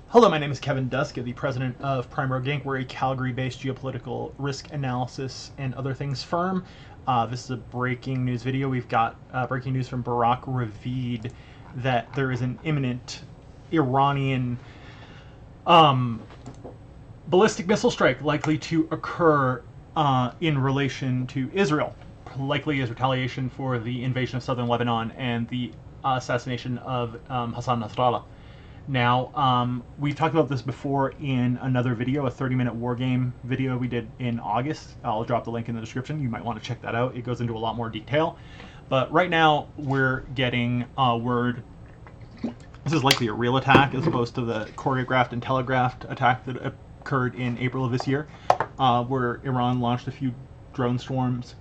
Hello, my name is Kevin Duska, the president of Prime Road Inc. We're a Calgary-based geopolitical risk analysis and other things firm. This is a breaking news video. We've got breaking news from Barack Ravid that there is an imminent Iranian ballistic missile strike likely to occur in relation to Israel, likely as retaliation for the invasion of southern Lebanon and the assassination of Hassan Nasrallah. Now, we've talked about this before in another video, a 30-minute war game video we did in August. I'll drop the link in the description. You might want to check that out. It goes into a lot more detail. But right now, we're getting word. This is likely a real attack as opposed to the choreographed and telegraphed attack that occurred in April of this year, where Iran launched a few drone swarms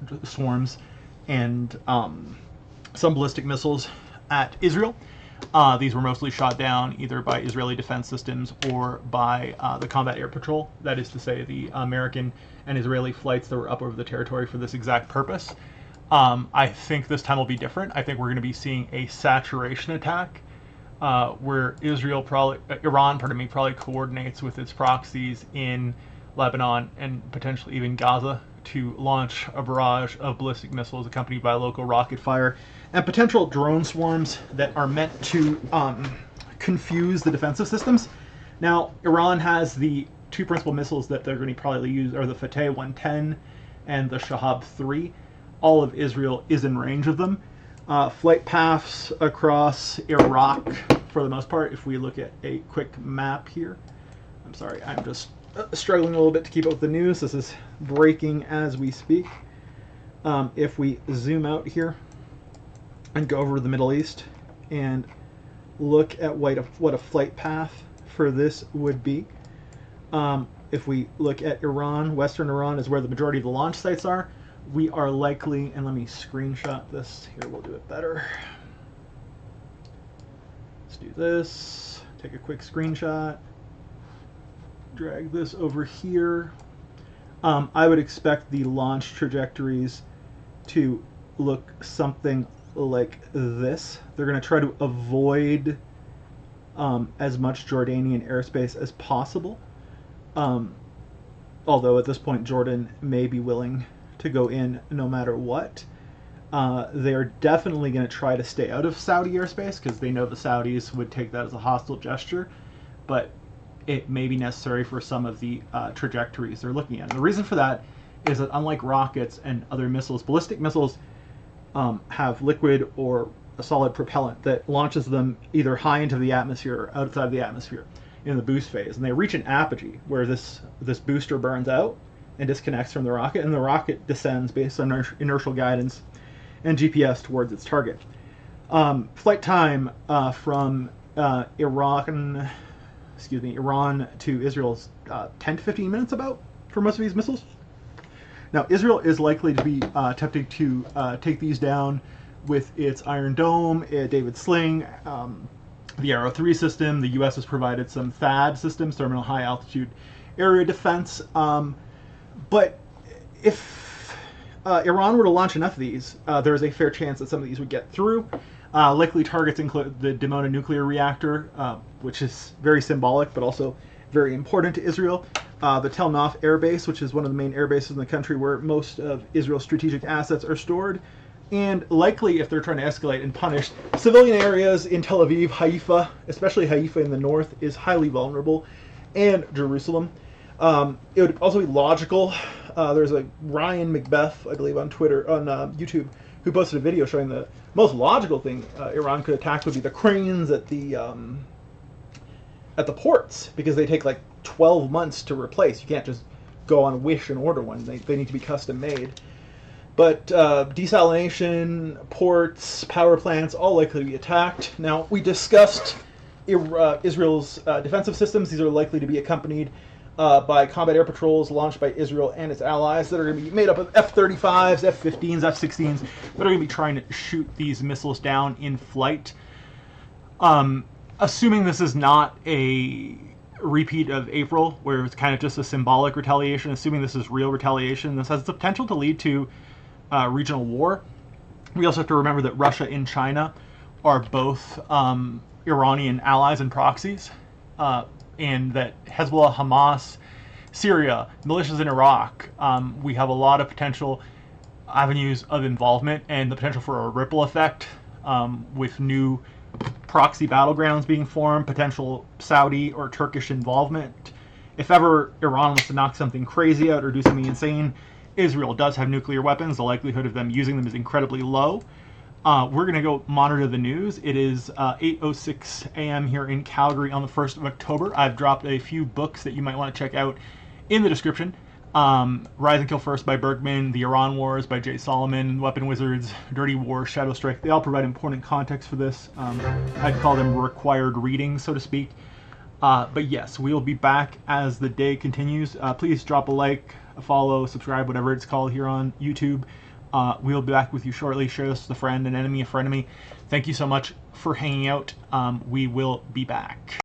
and some ballistic missiles at Israel. These were mostly shot down either by Israeli defense systems or by the Combat Air Patrol, that is to say the American and Israeli flights that were up over the territory for this exact purpose. I think this time will be different. I think we're going to be seeing a saturation attack where Iran probably coordinates with its proxies in Lebanon and potentially even Gaza to launch a barrage of ballistic missiles accompanied by local rocket fire and potential drone swarms that are meant to confuse the defensive systems. Now, Iran has the two principal missiles that they're going to probably use are the Fateh 110 and the Shahab 3. All of Israel is in range of them. Flight paths across Iraq, for the most part, if we look at a quick map here. I'm sorry, I'm just struggling a little bit to keep up with the news. This is breaking as we speak. If we zoom out here and go over to the Middle East and look at what a flight path for this would be. If we look at Iran, Western Iran is where the majority of the launch sites are. We are likely, and let me screenshot this. Here, we'll do it better. Let's do this. Take a quick screenshot. Drag this over here. I would expect the launch trajectories to look something like this. They're going to try to avoid as much Jordanian airspace as possible. Although at this point Jordan may be willing to go in no matter what. They're definitely going to try to stay out of Saudi airspace because they know the Saudis would take that as a hostile gesture. But it may be necessary for some of the trajectories they're looking at. And the reason for that is that unlike rockets and other missiles, ballistic missiles have liquid or a solid propellant that launches them either high into the atmosphere or outside of the atmosphere in the boost phase. And they reach an apogee where this booster burns out and disconnects from the rocket, and the rocket descends based on inertial guidance and GPS towards its target. Flight time from Iran to Israel is 10 to 15 minutes about for most of these missiles. Now, Israel is likely to be attempting to take these down with its Iron Dome, David Sling, the Arrow 3 system. The U.S. has provided some THAAD systems, Terminal High Altitude Area Defense. But if Iran were to launch enough of these, there is a fair chance that some of these would get through. Likely targets include the Dimona nuclear reactor, which is very symbolic but also very important to Israel. The Tel Naf Air Base, which is one of the main air bases in the country where most of Israel's strategic assets are stored. And likely, if they're trying to escalate and punish civilian areas in Tel Aviv, Haifa, especially Haifa in the north, is highly vulnerable, and Jerusalem. It would also be logical. There's a Ryan Macbeth, I believe, on Twitter, on YouTube, who posted a video showing the most logical thing Iran could attack would be the cranes at the ports, because they take like 12 months to replace. You can't just go on Wish and order one. They need to be custom made. But desalination, ports, power plants, all likely to be attacked. Now, we discussed Israel's defensive systems. These are likely to be accompanied by combat air patrols launched by Israel and its allies that are going to be made up of F-35s, F-15s, F-16s that are going to be trying to shoot these missiles down in flight. Assuming this is not a repeat of April, where it's kind of just a symbolic retaliation, assuming this is real retaliation, this has the potential to lead to regional war. We also have to remember that Russia and China are both Iranian allies and proxies. and that Hezbollah, Hamas, Syria, militias in Iraq, we have a lot of potential avenues of involvement and the potential for a ripple effect, with new proxy battlegrounds being formed, potential Saudi or Turkish involvement. If ever Iran wants to knock something crazy out or do something insane, Israel does have nuclear weapons. The likelihood of them using them is incredibly low. We're going to go monitor the news. It is 8:06 a.m. here in Calgary on the 1st of October. I've dropped a few books that you might want to check out in the description. Rise and Kill First by Bergman, The Iran Wars by Jay Solomon, Weapon Wizards, Dirty Wars, Shadow Strike. They all provide important context for this. I'd call them required reading, so to speak. But yes, we'll be back as the day continues. Please drop a like, a follow, subscribe, whatever it's called here on YouTube. We'll be back with you shortly. Share this with a friend, an enemy, a frenemy. Thank you so much for hanging out. We will be back.